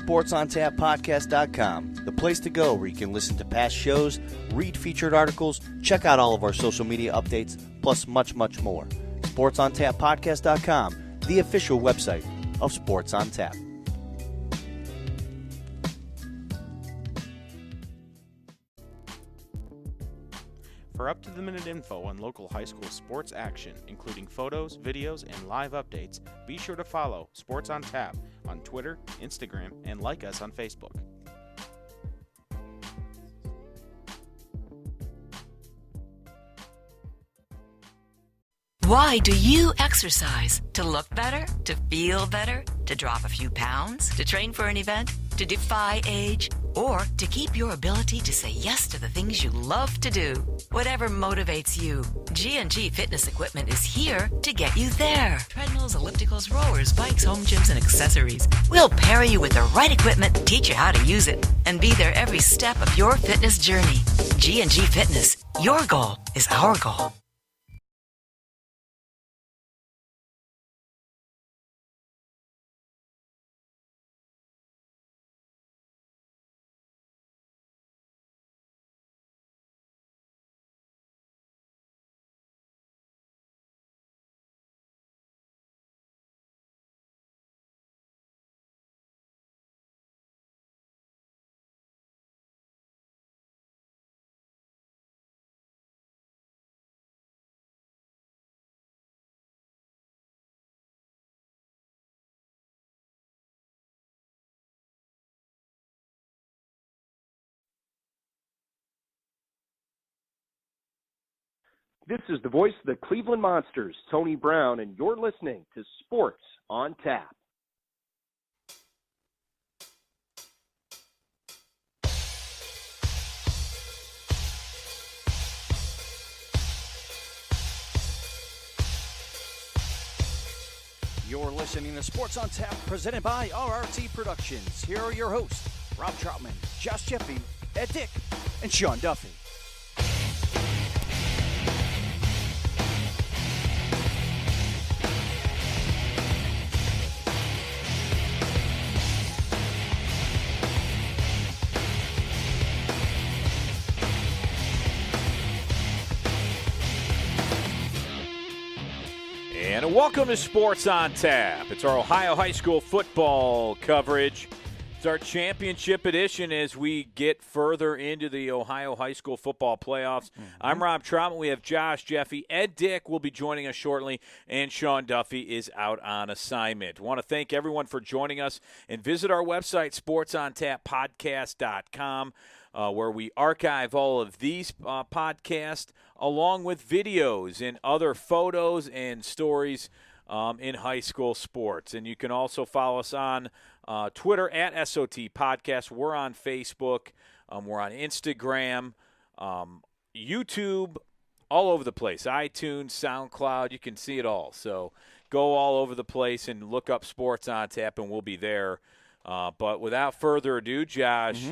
SportsOnTapPodcast.com, the place to go where you can listen to past shows, read featured articles, check out all of our social media updates, plus much, much more. SportsOnTapPodcast.com, the official website of Sports on Tap. For up-to-the-minute info on local high school sports action, including photos, videos, and live updates, be sure to follow Sports on Tap on Twitter, Instagram, and like us on Facebook. Why do you exercise? To look better? To feel better? To drop a few pounds? To train for an event? To defy age? Or to keep your ability to say yes to the things you love to do? Whatever motivates you, G&G Fitness Equipment is here to get you there. Treadmills, ellipticals, rowers, bikes, home gyms, and accessories. We'll pair you with the right equipment, teach you how to use it, and be there every step of your fitness journey. G&G Fitness. Your goal is our goal. This is the voice of the Cleveland Monsters, Tony Brown, and you're listening to Sports on Tap. You're listening to Sports on Tap, presented by RRT Productions. Here are your hosts, Rob Troutman, Josh Jeffy, Ed Dick, and Sean Duffy. And welcome to Sports on Tap. It's our Ohio high school football coverage. It's our championship edition as we get further into the Ohio high school football playoffs. I'm Rob Troutman. We have Josh Jeffy. Ed Dick will be joining us shortly, and Sean Duffy is out on assignment. I want to thank everyone for joining us, and visit our website, sportsontappodcast.com, where we archive all of these podcasts along with videos and other photos and stories in high school sports. And you can also follow us on Twitter at SOT Podcast. We're on Facebook. We're on Instagram, YouTube, all over the place. iTunes, SoundCloud, you can see it all. So go all over the place and look up Sports on Tap, and we'll be there. But without further ado, Josh,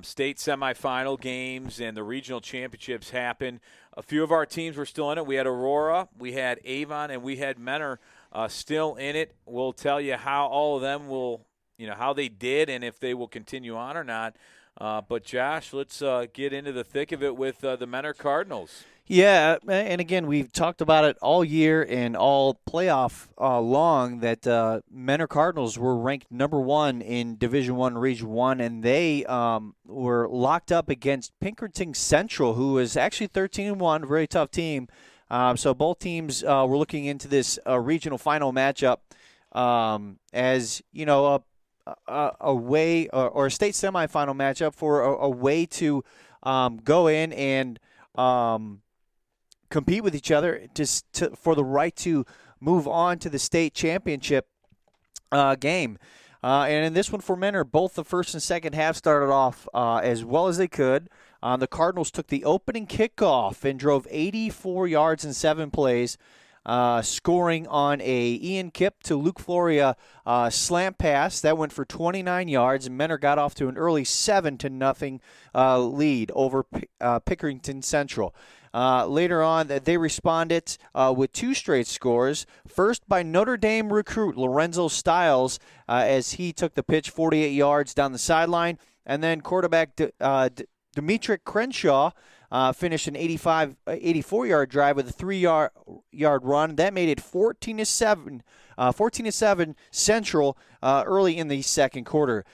state semifinal games and the regional championships happened. A few of our teams were still in it. We had Aurora, we had Avon, and we had Mentor still in it. We'll tell you how all of them will, how they did and if they will continue on or not. But, Josh, let's get into the thick of it with the Mentor Cardinals. Yeah, and again, we've talked about it all year and all playoff long that Mentor Cardinals were ranked number one in Division I, Region 1, and they were locked up against Pinkerton Central, who was actually 13-1, very tough team. So both teams were looking into this regional final matchup as, a way or a state semifinal matchup for a way to go in and compete with each other for the right to move on to the state championship game. And in this one for Mentor, both the first and second half started off as well as they could. The Cardinals took the opening kickoff and drove 84 yards in 7 plays. scoring on a Ian Kipp to Luke Floria slant pass. That went for 29 yards, and Menor got off to an early 7-0 lead over Pickerington Central. Later on, they responded with 2 straight scores. First by Notre Dame recruit Lorenzo Stiles as he took the pitch 48 yards down the sideline. And then quarterback Dimitri Crenshaw finished an 84-yard drive with a 3-yard run. That made it 14-7 Central early in the second quarter.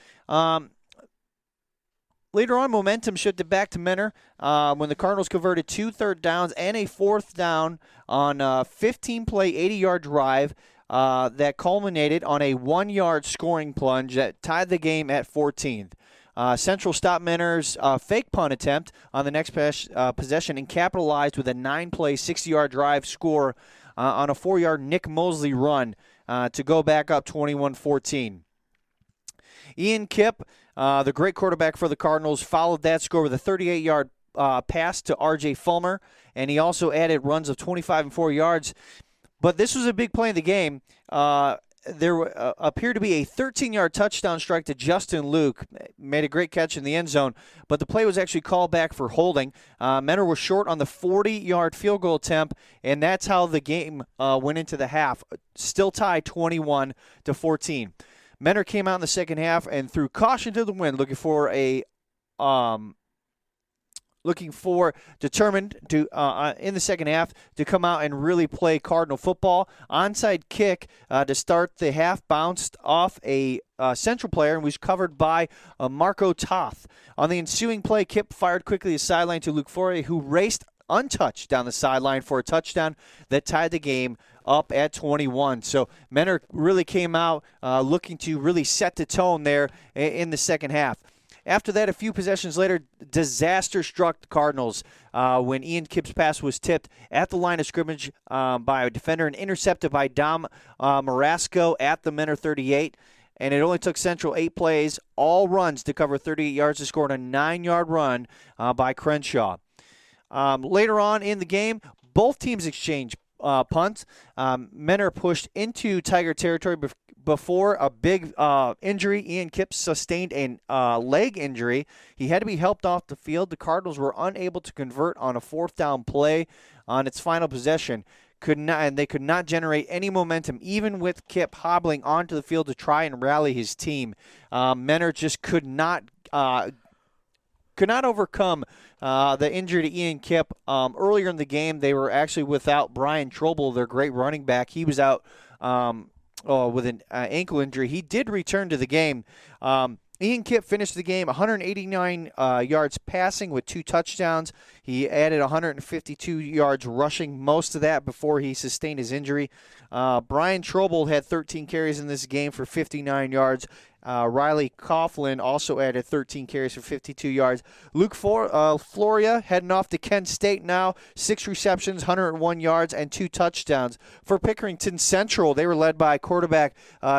Later on, momentum shifted back to Menor when the Cardinals converted 2 third downs and a 4th down on a 15-play, 80-yard drive that culminated on a 1-yard scoring plunge that tied the game at 14th. Central stopped Menor's fake punt attempt on the next possession and capitalized with a 9-play, 60-yard drive score on a 4-yard Nick Mosley run to go back up 21-14. Ian Kipp, the great quarterback for the Cardinals, followed that score with a 38-yard pass to R.J. Fulmer, and he also added runs of 25 and 4 yards. But this was a big play in the game. There appeared to be a 13-yard touchdown strike to Justin Luke. Made a great catch in the end zone, but the play was actually called back for holding. Menor was short on the 40-yard field goal attempt, and that's how the game went into the half. Still tied 21-14. Menor came out in the second half and threw caution to the wind, determined to in the second half to come out and really play Cardinal football. Onside kick to start the half bounced off a Central player and was covered by Marco Toth. On the ensuing play, Kipp fired quickly to the sideline to Luke Fourier, who raced untouched down the sideline for a touchdown that tied the game up at 21. So Menor really came out looking to really set the tone there in the second half. After that, a few possessions later, disaster struck the Cardinals when Ian Kipp's pass was tipped at the line of scrimmage by a defender and intercepted by Dom Marasco at the Menor 38. And it only took Central 8 plays, all runs, to cover 38 yards to score on a 9-yard run by Crenshaw. Later on in the game, both teams exchanged punts. Menor pushed into Tiger territory before a big injury. Ian Kipp sustained a leg injury. He had to be helped off the field. The Cardinals were unable to convert on a 4th down play on its final possession. They could not generate any momentum, even with Kipp hobbling onto the field to try and rally his team. Menor just could not overcome the injury to Ian Kipp. Earlier in the game, they were actually without Brian Trobel, their great running back. He was out with an ankle injury. He did return to the game. Ian Kipp finished the game 189 yards passing with 2 touchdowns. He added 152 yards rushing, most of that before he sustained his injury. Brian Trobel had 13 carries in this game for 59 yards. Riley Coughlin also added 13 carries for 52 yards. Luke Floria heading off to Kent State now, 6 receptions, 101 yards, and 2 touchdowns. For Pickerington Central, they were led by quarterback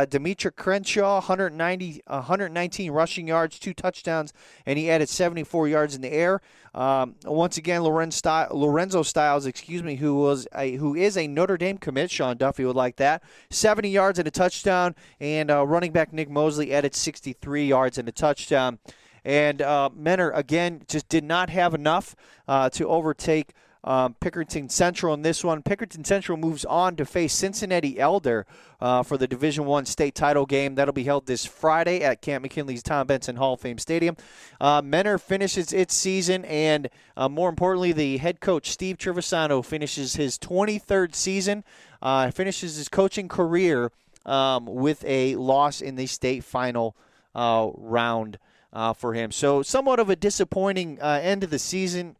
Dimitri Crenshaw, 119 rushing yards, 2 touchdowns, and he added 74 yards in the air. Once again, Lorenzo Stiles, who is a Notre Dame commit. Sean Duffy would like that. 70 yards and a touchdown, and running back Nick Mosley added 63 yards and a touchdown. And Menor, again, just did not have enough to overtake Pickerington Central in this one. Pickerington Central moves on to face Cincinnati Elder for the Division I state title game. That'll be held this Friday at Camp McKinley's Tom Benson Hall of Fame Stadium. Menor finishes its season, and more importantly, the head coach, Steve Trevisano, finishes his 23rd season, finishes his coaching career with a loss in the state final round for him. So somewhat of a disappointing end of the season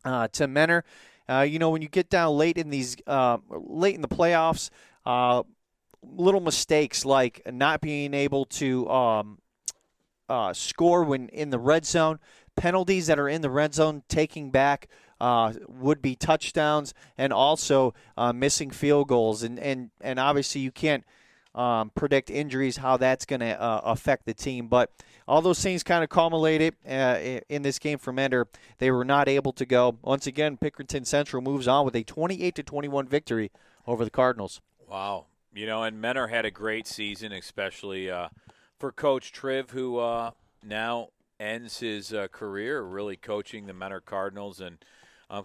to Menor. When you get down late in the playoffs, little mistakes like not being able to score when in the red zone, penalties that are in the red zone, taking back would-be touchdowns, and also missing field goals. And obviously you can't predict injuries, how that's going to affect the team. But all those things kind of culminated in this game for Menor. They were not able to go. Once again, Pickerington Central moves on with a 28-21 victory over the Cardinals. Wow. And Menor had a great season, especially for Coach Triv, who now ends his career really coaching the Menor Cardinals. And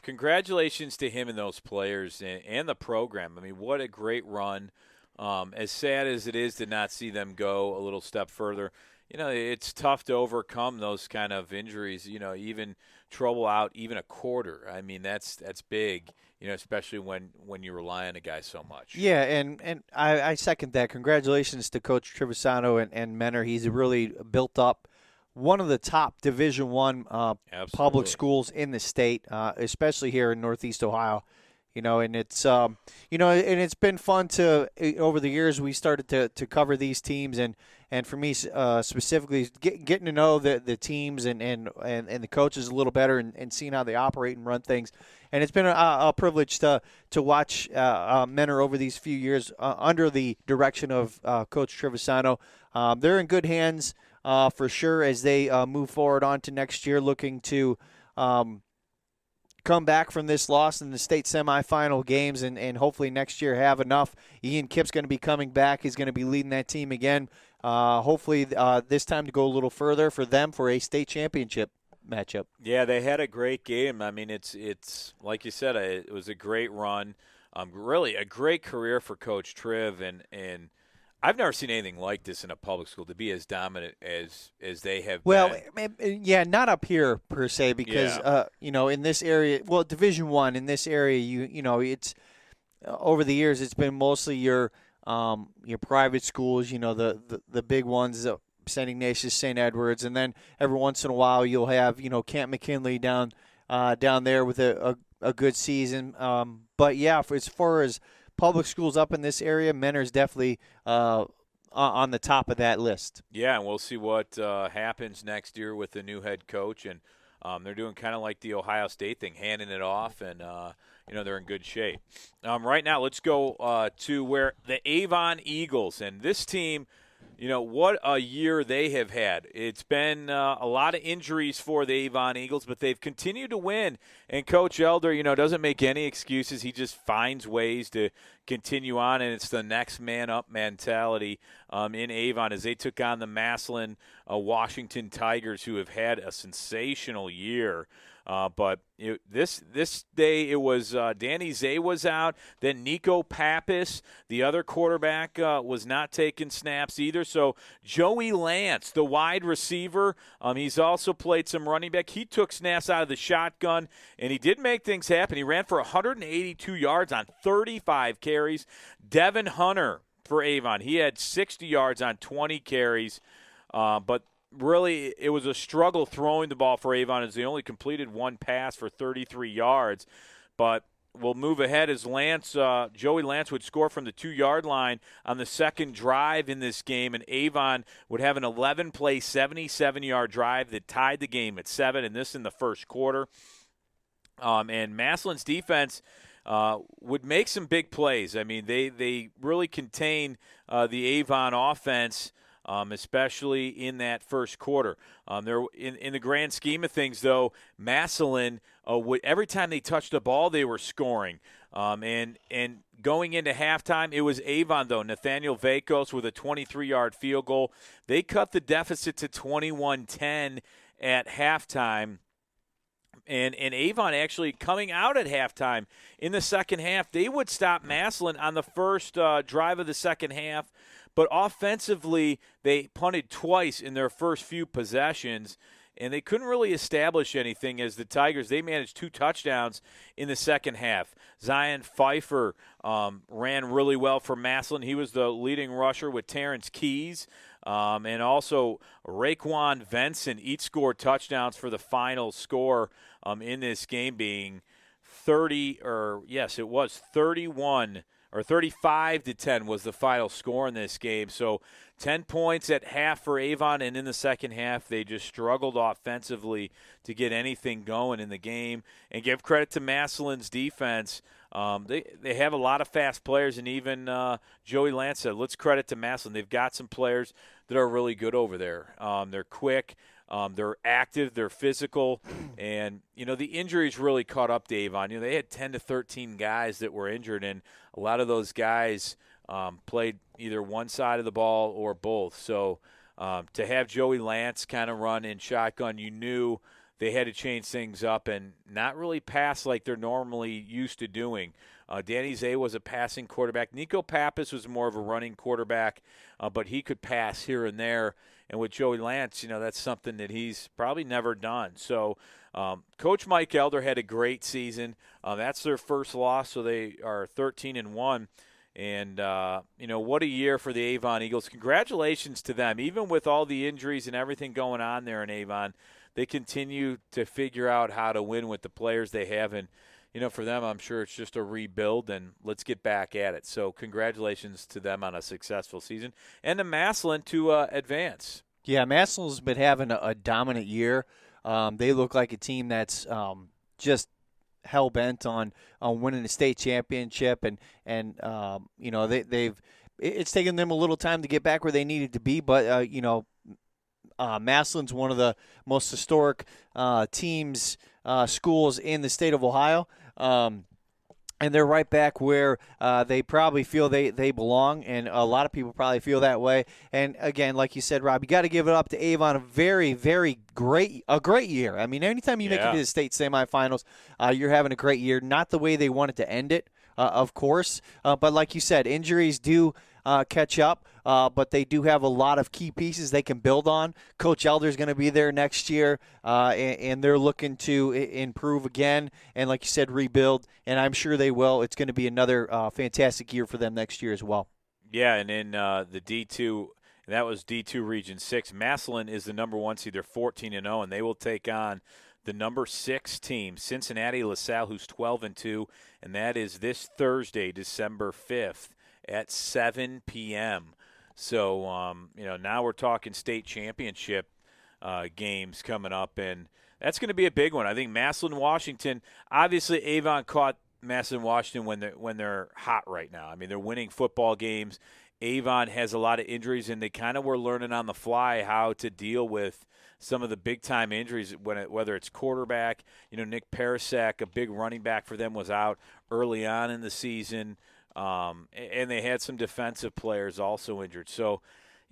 congratulations to him and those players and the program. I mean, what a great run. As sad as it is to not see them go a little step further, it's tough to overcome those kind of injuries, even trouble out even a quarter. I mean, that's big, especially when you rely on a guy so much. Yeah, and I second that. Congratulations to Coach Trevisano and Menor. He's really built up one of the top Division I public schools in the state, especially here in Northeast Ohio. And it's and it's been fun to over the years we started to cover these teams and for me specifically getting to know the teams and the coaches a little better and seeing how they operate and run things. And it's been a privilege to watch Menor over these few years under the direction of Coach Trevisano. They're in good hands for sure as they move forward on to next year, looking to come back from this loss in the state semifinal games and hopefully next year have enough. Ian Kipp's going to be coming back. He's going to be leading that team again. Hopefully this time to go a little further for them for a state championship matchup. Yeah, they had a great game. I mean, it's like you said, it was a great run. Really a great career for Coach Triv, and I've never seen anything like this in a public school to be as dominant as they have been. Yeah, not up here per se because in this area, Division I in this area, it's over the years it's been mostly your private schools, the big ones, St. Ignatius, St. Edwards, and then every once in a while you'll have Camp McKinley down there with a good season. But yeah, as far as public schools up in this area, Menor's definitely on the top of that list. Yeah, and we'll see what happens next year with the new head coach. And they're doing kind of like the Ohio State thing, handing it off, and they're in good shape. Right now, let's go to where the Avon Eagles, and this team, what a year they have had. It's been a lot of injuries for the Avon Eagles, but they've continued to win. And Coach Elder, doesn't make any excuses. He just finds ways to continue on, and it's the next man up mentality in Avon as they took on the Massillon Washington Tigers, who have had a sensational year. But this day it was Danny Zay was out. Then Nico Pappas, the other quarterback, was not taking snaps either. So Joey Lance, the wide receiver, he's also played some running back. He took snaps out of the shotgun, and he did make things happen. He ran for 182 yards on 35 carries. Devin Hunter for Avon, he had 60 yards on 20 carries, but really, it was a struggle throwing the ball for Avon as they only completed one pass for 33 yards. But we'll move ahead as Joey Lance would score from the 2-yard line on the second drive in this game, and Avon would have an 11-play, 77-yard drive that tied the game at 7, and this in the first quarter. And Massillon's defense would make some big plays. I mean, they really contain the Avon offense, especially in that first quarter. In the grand scheme of things, though, Massillon, every time they touched the ball, they were scoring. And going into halftime, it was Avon, though. Nathaniel Vakos with a 23-yard field goal. They cut the deficit to 21-10 at halftime. And Avon actually coming out at halftime in the second half, they would stop Massillon on the first drive of the second half. But offensively, they punted twice in their first few possessions, and they couldn't really establish anything as the Tigers, they managed 2 touchdowns in the second half. Zion Pfeiffer ran really well for Massillon. He was the leading rusher with Terrence Keys. And also Raekwon Venson each scored touchdowns for the final score in this game being 35-10 was the final score in this game. So 10 points at half for Avon, and in the second half they just struggled offensively to get anything going in the game. And give credit to Massillon's defense. They have a lot of fast players, and even Joey Lance said, let's credit to Massillon. They've got some players that are really good over there. They're quick. They're active, they're physical, and, the injuries really caught up to Avon. They had 10 to 13 guys that were injured, and a lot of those guys played either one side of the ball or both. So to have Joey Lance kind of run in shotgun, you knew they had to change things up and not really pass like they're normally used to doing. Danny Zay was a passing quarterback. Nico Pappas was more of a running quarterback, but he could pass here and there. And with Joey Lance, that's something that he's probably never done. So Coach Mike Elder had a great season. That's their first loss, so they are 13-1. And, what a year for the Avon Eagles. Congratulations to them. Even with all the injuries and everything going on there in Avon, they continue to figure out how to win with the players they have. And, for them, I'm sure it's just a rebuild, and let's get back at it. So congratulations to them on a successful season. And to Massillon to advance. Yeah, Massillon's been having a dominant year. They look like a team that's just hell-bent on winning the state championship. And they've it's taken them a little time to get back where they needed to be. But, Massillon's one of the most historic teams, schools in the state of Ohio. And they're right back where they probably feel they belong, and a lot of people probably feel that way. And, again, like you said, Rob, you got to give it up to Avon. A very, very great year. I mean, anytime you make it to the state semifinals, you're having a great year. Not the way they wanted to end it, of course. But like you said, injuries do catch up. But they do have a lot of key pieces they can build on. Coach Elder's going to be there next year, and they're looking to improve again and, like you said, rebuild, and I'm sure they will. It's going to be another fantastic year for them next year as well. Yeah, and in the D2, that was D2 Region 6. Massillon is the number 1 seed. They're 14-0, and they will take on the number 6 team, Cincinnati LaSalle, who's 12-2, and that is this Thursday, December 5th at 7 p.m., So, now we're talking state championship games coming up, and that's going to be a big one. I think Massillon, Washington, obviously Avon caught Massillon, Washington when they're hot right now. I mean, they're winning football games. Avon has a lot of injuries, and they kind of were learning on the fly how to deal with some of the big-time injuries, whether it's quarterback. Nick Parasak, a big running back for them, was out early on in the season. And they had some defensive players also injured. So,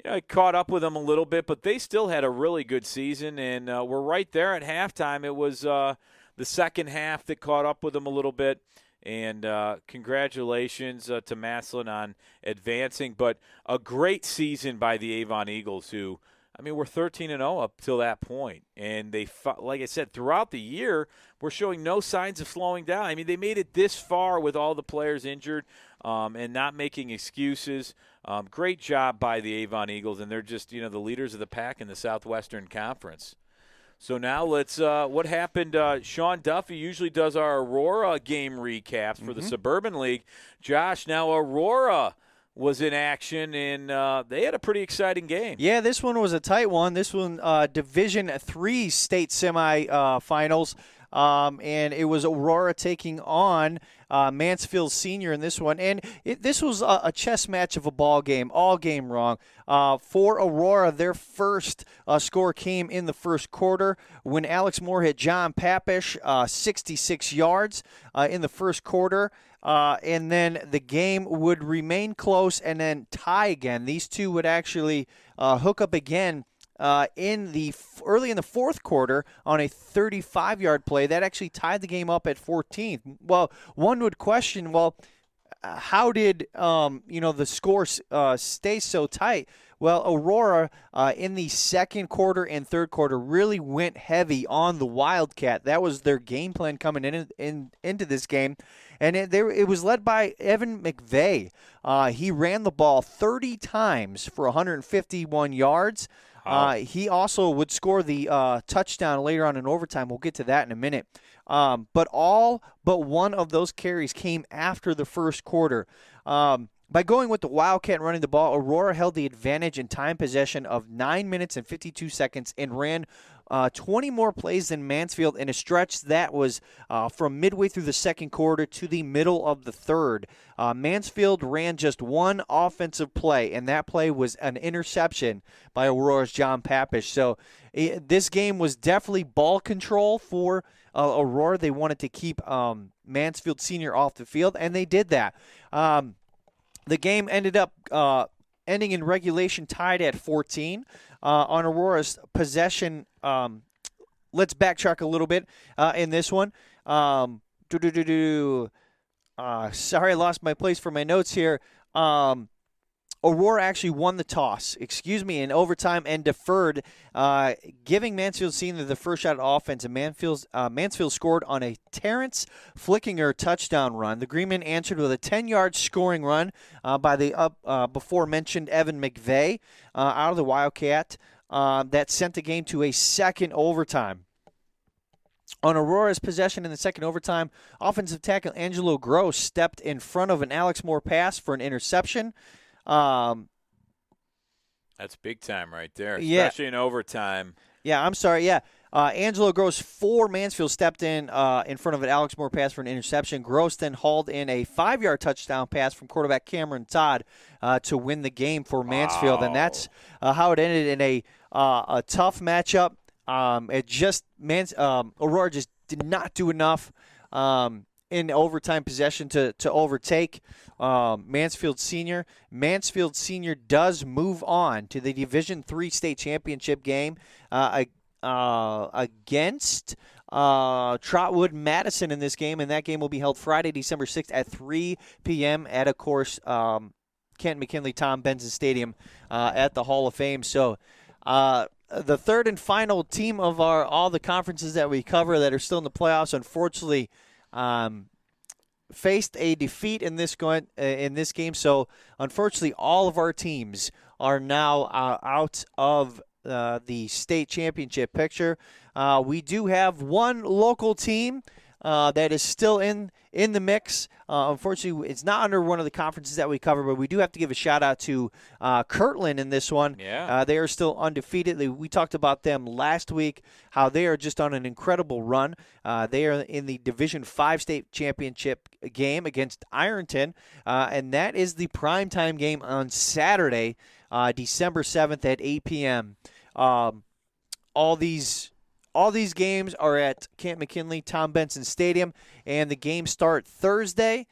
it caught up with them a little bit, but they still had a really good season, and we're right there at halftime. It was the second half that caught up with them a little bit, and congratulations to Massillon on advancing. But a great season by the Avon Eagles, who, we're 13-0 up till that point. And they, like I said, throughout the year, we're showing no signs of slowing down. They made it this far with all the players injured and not making excuses. Great job by the Avon Eagles, and they're just, the leaders of the pack in the Southwestern Conference. So now let's what happened. Sean Duffy usually does our Aurora game recaps for the Suburban League. Josh, now Aurora was in action, and they had a pretty exciting game. Yeah, this one was a tight one. This one, Division III state semifinals, and it was Aurora taking on Mansfield Senior in this one. And this was a chess match of a ball game, all game wrong. For Aurora, their first score came in the first quarter when Alex Moore hit John Papish 66 yards in the first quarter. And then the game would remain close and then tie again. These two would actually hook up again early in the fourth quarter on a 35-yard play. That actually tied the game up at 14. Well, one would question, how did the score stay so tight? Well, Aurora in the second quarter and third quarter really went heavy on the Wildcat. That was their game plan coming into this game. And it was led by Evan McVeigh. He ran the ball 30 times for 151 yards. He also would score the touchdown later on in overtime. We'll get to that in a minute. But all but one of those carries came after the first quarter. By going with the Wildcat and running the ball, Aurora held the advantage in time possession of 9 minutes and 52 seconds and ran 20 more plays than Mansfield in a stretch that was from midway through the second quarter to the middle of the third. Mansfield ran just one offensive play, and that play was an interception by Aurora's John Papish. So this game was definitely ball control for Aurora. They wanted to keep Mansfield Senior off the field, and they did that. The game ended up ending in regulation tied at 14 on Aurora's possession. Let's backtrack a little bit in this one. Sorry, I lost my place for my notes here. Aurora actually won the toss, in overtime and deferred, giving Mansfield Senior the first shot at offense. And Mansfield scored on a Terrence Flickinger touchdown run. The Greenmen answered with a 10-yard scoring run by the before-mentioned Evan McVeigh out of the Wildcat that sent the game to a second overtime. On Aurora's possession in the second overtime, offensive tackle Angelo Gross stepped in front of an Alex Moore pass for an interception. That's big time right there, especially in overtime. Yeah, I'm sorry. Yeah, Angelo Gross for Mansfield stepped in front of an Alex Moore pass for an interception. Gross then hauled in a 5-yard touchdown pass from quarterback Cameron Todd to win the game for Mansfield, and that's how it ended in a tough matchup. Aurora just did not do enough in overtime possession to overtake Mansfield Senior. Mansfield Senior does move on to the Division III state championship game against Trotwood Madison in this game, and that game will be held Friday, December 6th at 3 p.m. at, of course, Kent McKinley Tom Benson Stadium at the Hall of Fame. So the third and final team of all the conferences that we cover that are still in the playoffs, unfortunately, faced a defeat in this game. So, unfortunately, all of our teams are now out of the state championship picture. We do have one local team that is still in the mix. Unfortunately, it's not under one of the conferences that we cover, but we do have to give a shout-out to Kirtland in this one. Yeah. They are still undefeated. We talked about them last week, how they are just on an incredible run. They are in the Division V state championship game against Ironton, and that is the primetime game on Saturday, December 7th at 8 p.m. All these games are at Camp McKinley Tom Benson Stadium, and the games start Thursday.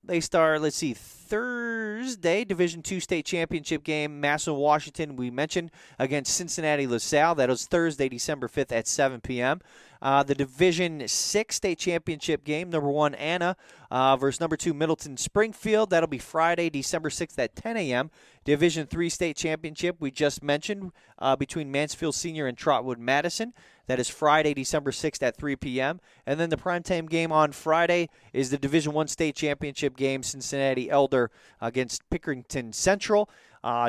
They start, Thursday, Division II state championship game, Massillon, Washington, we mentioned, against Cincinnati LaSalle. That is Thursday, December 5th at 7 p.m. The Division VI state championship game, number 1 Anna versus number 2 Middleton Springfield. That'll be Friday, December 6th at 10 a.m. Division III state championship, we just mentioned, between Mansfield Senior and Trotwood Madison. That is Friday, December 6th at 3 p.m. And then the primetime game on Friday is the Division I state championship game, Cincinnati Elder against Pickerington Central.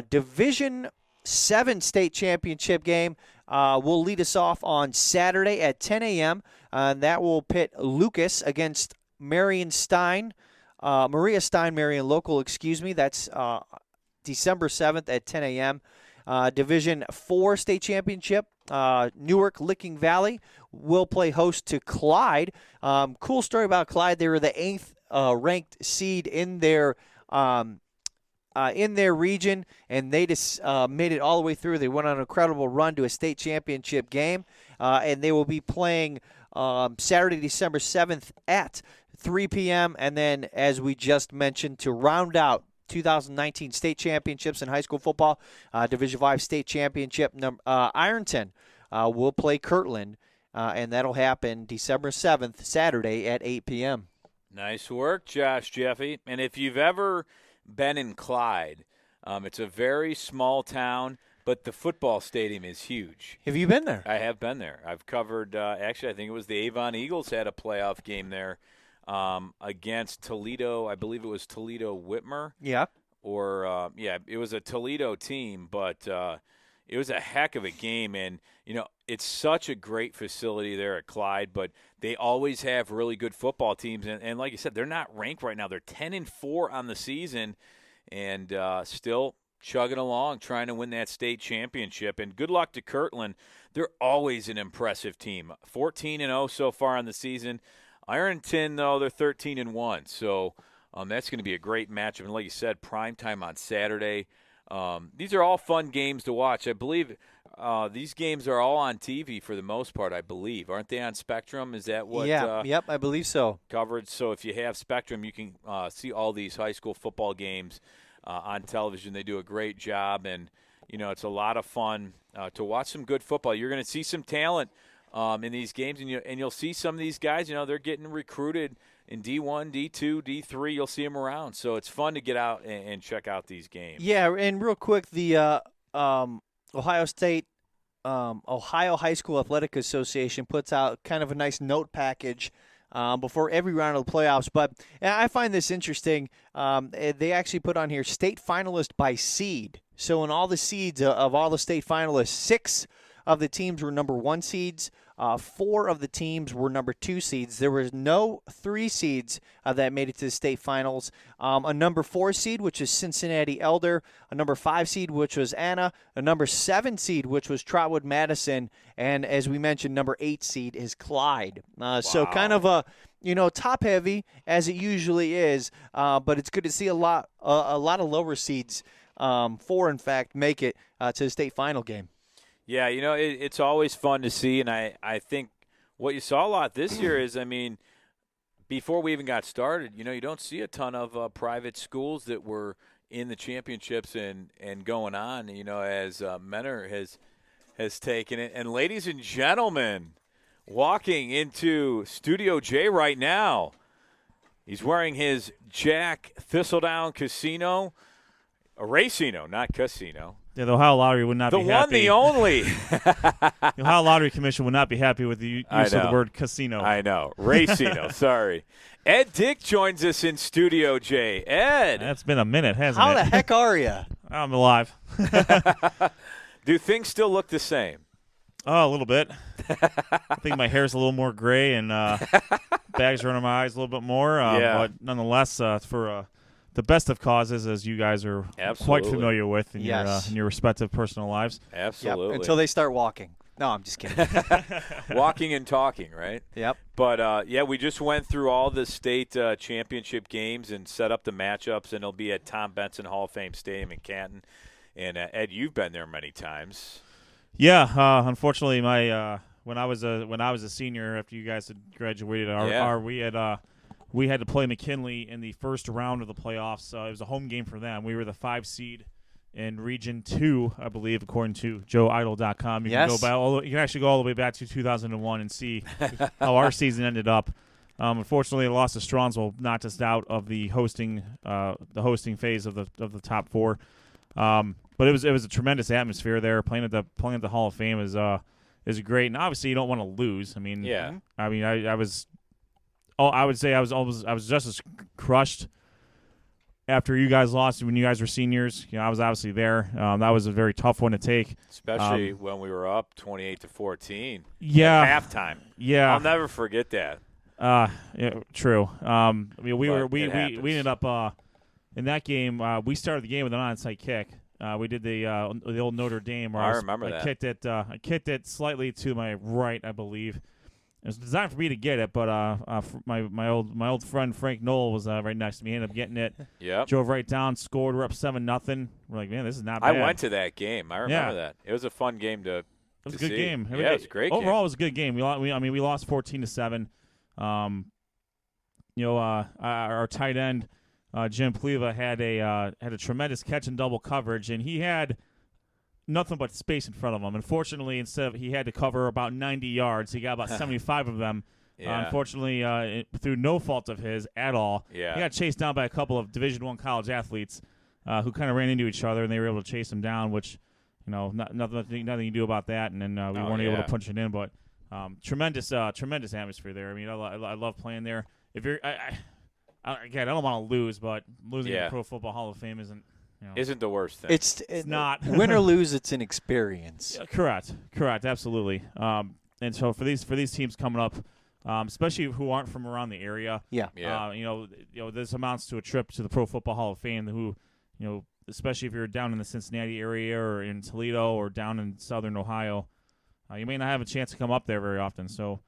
Division VII state championship game will lead us off on Saturday at 10 a.m. And that will pit Lucas against Maria Stein Marion Local, That's December 7th at 10 a.m. Division IV state championship, Newark Licking Valley will play host to Clyde. Cool story about Clyde. They were the 8th ranked seed in their region, and they just made it all the way through. They went on an incredible run to a state championship game, and they will be playing Saturday, December 7th at 3 p.m. And then, as we just mentioned, to round out 2019 state championships in high school football, Division V state championship, Ironton will play Kirtland, and that'll happen December 7th, Saturday at 8 p.m. Nice work, Josh Jeffy. And if you've ever been in Clyde, it's a very small town, but the football stadium is huge. Have you been there? I have been there. I've covered, actually, I think it was the Avon Eagles had a playoff game there. Against Toledo, I believe it was Toledo Whitmer. Yeah. Or, it was a Toledo team, but, it was a heck of a game. And, it's such a great facility there at Clyde, but they always have really good football teams. And like you said, they're not ranked right now. They're 10-4 on the season and still chugging along, trying to win that state championship. And good luck to Kirtland. They're always an impressive team. 14-0 so far on the season. Ironton, though, they're 13-1. So that's going to be a great matchup. And like you said, prime time on Saturday. These are all fun games to watch. I believe these games are all on TV for the most part, I believe. Aren't they on Spectrum? Is that what? Yep, I believe so. Coverage. So if you have Spectrum, you can see all these high school football games on television. They do a great job, and, it's a lot of fun to watch some good football. You're going to see some talent in these games, and you'll see some of these guys, they're getting recruited in D1, D2, D3. You'll see them around. So it's fun to get out and check out these games. Yeah, and real quick, the Ohio High School Athletic Association puts out kind of a nice note package before every round of the playoffs. But I find this interesting. They actually put on here state finalist by seed. So in all the seeds of all the state finalists, 6 of the teams were number 1 seeds. 4 of the teams were number 2 seeds. There was no 3 seeds that made it to the state finals. A number 4 seed, which is Cincinnati Elder. A number 5 seed, which was Anna. A number 7 seed, which was Trotwood Madison. And as we mentioned, number 8 seed is Clyde. So kind of a top heavy as it usually is. But it's good to see a lot of lower seeds. 4 in fact make it to the state final game. Yeah, it's always fun to see, and I think what you saw a lot this year is, before we even got started, you don't see a ton of private schools that were in the championships and going on, as Menor has taken it. And ladies and gentlemen, walking into Studio J right now, he's wearing his Jack Thistledown Casino, a Racino, not Casino. Yeah, the Ohio Lottery would not be happy. The one, the only. The Ohio Lottery Commission would not be happy with the use of the word casino. I know. Racino, sorry. Ed Dick joins us in Studio J. Ed. That's been a minute, hasn't it? How the heck are you? I'm alive. Do things still look the same? Oh, a little bit. I think my hair's a little more gray and bags are under my eyes a little bit more. But nonetheless, for the best of causes, as you guys are quite familiar with in your respective personal lives. Absolutely. Yep, until they start walking. No, I'm just kidding. Walking and talking, right? Yep. But, we just went through all the state championship games and set up the matchups, and it'll be at Tom Benson Hall of Fame Stadium in Canton. And, Ed, you've been there many times. Yeah, unfortunately, my when I was a senior after you guys had graduated, we had to play McKinley in the first round of the playoffs. It was a home game for them. We were the 5 seed in Region 2, I believe, according to JoeIdle.com. You can actually go all the way back to 2001 and see how our season ended up. Unfortunately, the loss to Strongsville knocked us out of the hosting phase of the top 4. But it was a tremendous atmosphere there. Playing at the Hall of Fame is great, and obviously you don't want to lose. I would say I was just as crushed after you guys lost when you guys were seniors. I was obviously there. That was a very tough one to take, especially when we were up 28-14. Yeah, at halftime. Yeah, I'll never forget that. True. We ended up in that game. We started the game with an onside kick. We did the old Notre Dame. Where I remember that. I kicked it slightly to my right, I believe. It was designed for me to get it, but my old friend Frank Knoll was right next to me. He ended up getting it. Yep. Drove right down, scored. We're up 7-0. We're like, man, this is not bad. I went to that game. I remember that. It was a fun game to. It was a good game. Yeah, it was a great game. Overall, it was a good game. We lost 14-7. Our tight end Jim Pleva had a tremendous catch and double coverage, and he had nothing but space in front of him. Unfortunately, he had to cover about 90 yards. He got about 75 of them. Yeah. Unfortunately, through no fault of his at all, he got chased down by a couple of Division I college athletes who kind of ran into each other, and they were able to chase him down, which, nothing you can do about that. And then we weren't able to punch it in. But tremendous atmosphere there. I mean, I love playing there. If you're, again, I don't want to lose, but losing the Pro Football Hall of Fame isn't. isn't the worst thing. It's not. Win or lose, it's an experience. Correct, absolutely. And so for these teams coming up, especially who aren't from around the area, this amounts to a trip to the Pro Football Hall of Fame. Who, especially if you're down in the Cincinnati area or in Toledo or down in Southern Ohio, you may not have a chance to come up there very often. So.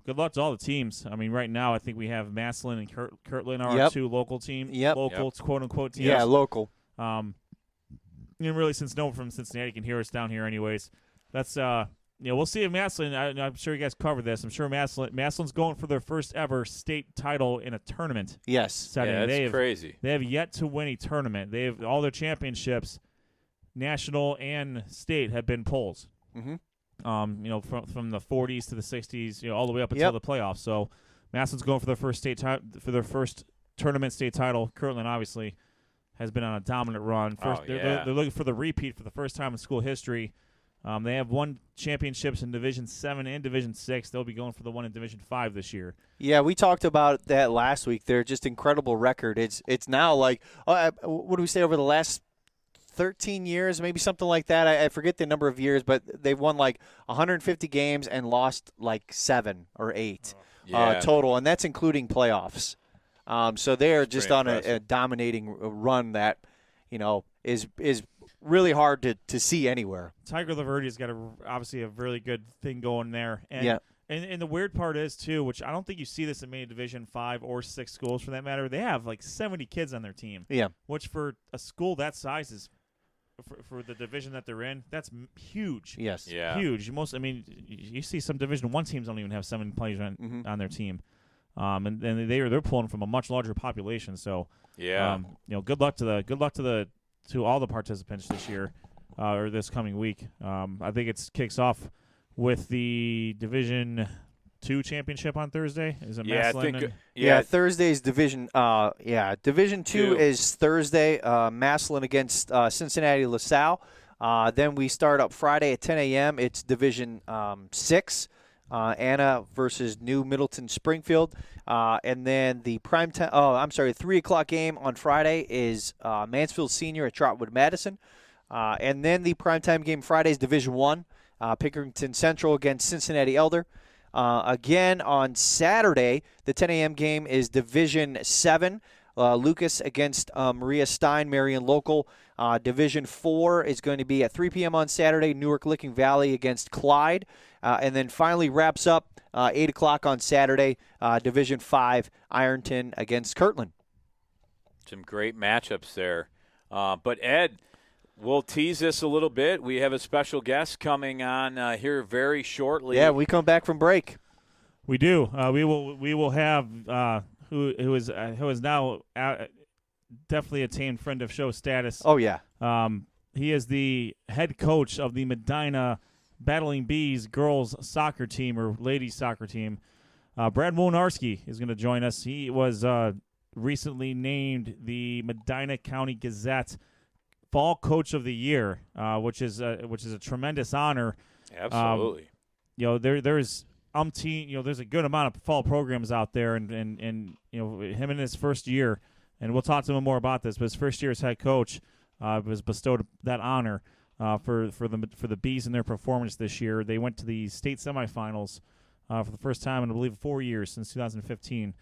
Good luck to all the teams. I mean, right now I think we have Massillon and Kirtland are our two local teams. Local, quote-unquote teams. Yeah, local. Really, since no one from Cincinnati can hear us down here anyways, that's we'll see if Massillon. I'm sure you guys covered this. I'm sure Massillon's going for their first ever state title in a tournament. Yes. setting. Yeah, that's crazy. They have yet to win a tournament. They have all their championships, national and state, have been polls. Mm-hmm. From the 40s to the 60s, all the way up until the playoffs. So, Massillon's going for their first tournament state title. Kirtland obviously has been on a dominant run. They're looking for the repeat for the first time in school history. They have won championships in Division 7 and Division 6. They'll be going for the one in Division 5 this year. Yeah, we talked about that last week. They're just incredible record. It's now like what do we say over the last 13 years, maybe something like that. I forget the number of years, but they've won like 150 games and lost like 7 or 8 total, and that's including playoffs. So they're just on a dominating run that, is really hard to see anywhere. Tiger Laverde's got obviously a really good thing going there. And, and the weird part is, too, which I don't think you see this in many Division 5 or 6 schools for that matter, they have like 70 kids on their team. Yeah. Which for a school that size is, for the division that they're in, that's huge. Yes. Yeah. Huge. You see some Division 1 teams don't even have 7 players on their team. And they're pulling from a much larger population. So, good luck to all the participants this year or this coming week. I think it kicks off with the Division 2 championship on Thursday. Is it Massillon? Thursday's Division. Division 2 is Thursday. Massillon against Cincinnati LaSalle. Then we start up Friday at 10 a.m. It's Division 6. Anna versus New Middleton Springfield. And then the 3 o'clock game on Friday is Mansfield Senior at Trotwood Madison. And then the primetime game Friday is Division 1. Pickerington Central against Cincinnati Elder. Again, on Saturday, the 10 a.m. game is Division 7. Lucas against Maria Stein, Marion Local. Division 4 is going to be at 3 p.m. on Saturday, Newark Licking Valley against Clyde. And then finally wraps up 8 o'clock on Saturday, Division 5, Ironton against Kirtland. Some great matchups there. But, Ed, we'll tease this a little bit. We have a special guest coming on here very shortly. Yeah, we come back from break. We do. We will have who is now definitely attained friend of show status. Oh yeah. He is the head coach of the Medina Battling Bees girls soccer team or ladies soccer team. Brad Wolnarski is going to join us. He was recently named the Medina County Gazette Fall Coach of the Year, which is a tremendous honor. Absolutely. There's there's a good amount of fall programs out there, and him in his first year, and we'll talk to him more about this. But his first year as head coach was bestowed that honor for the Bees in their performance this year. They went to the state semifinals for the first time in I believe 4 years since 2015,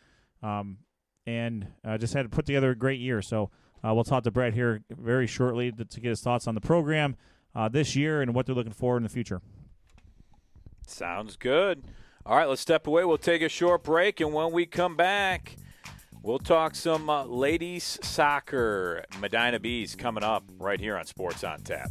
and just had to put together a great year. So. We'll talk to Brett here very shortly to get his thoughts on the program this year and what they're looking for in the future. Sounds good. All right, let's step away. We'll take a short break, and when we come back, we'll talk some ladies soccer. Medina Bees coming up right here on Sports on Tap.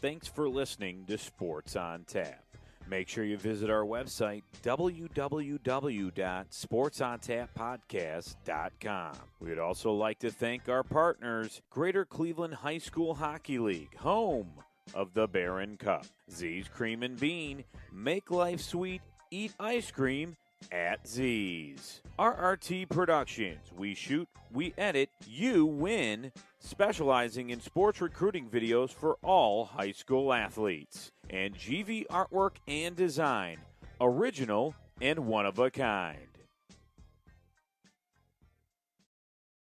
Thanks for listening to Sports on Tap. Make sure you visit our website, www.sportsontappodcast.com. We'd also like to thank our partners, Greater Cleveland High School Hockey League, home of the Barron Cup. Z's Cream and Bean, make life sweet, eat ice cream, at Z's. RRT Productions. We shoot, we edit, you win. Specializing in sports recruiting videos for all high school athletes. And GV Artwork and Design. Original and one of a kind.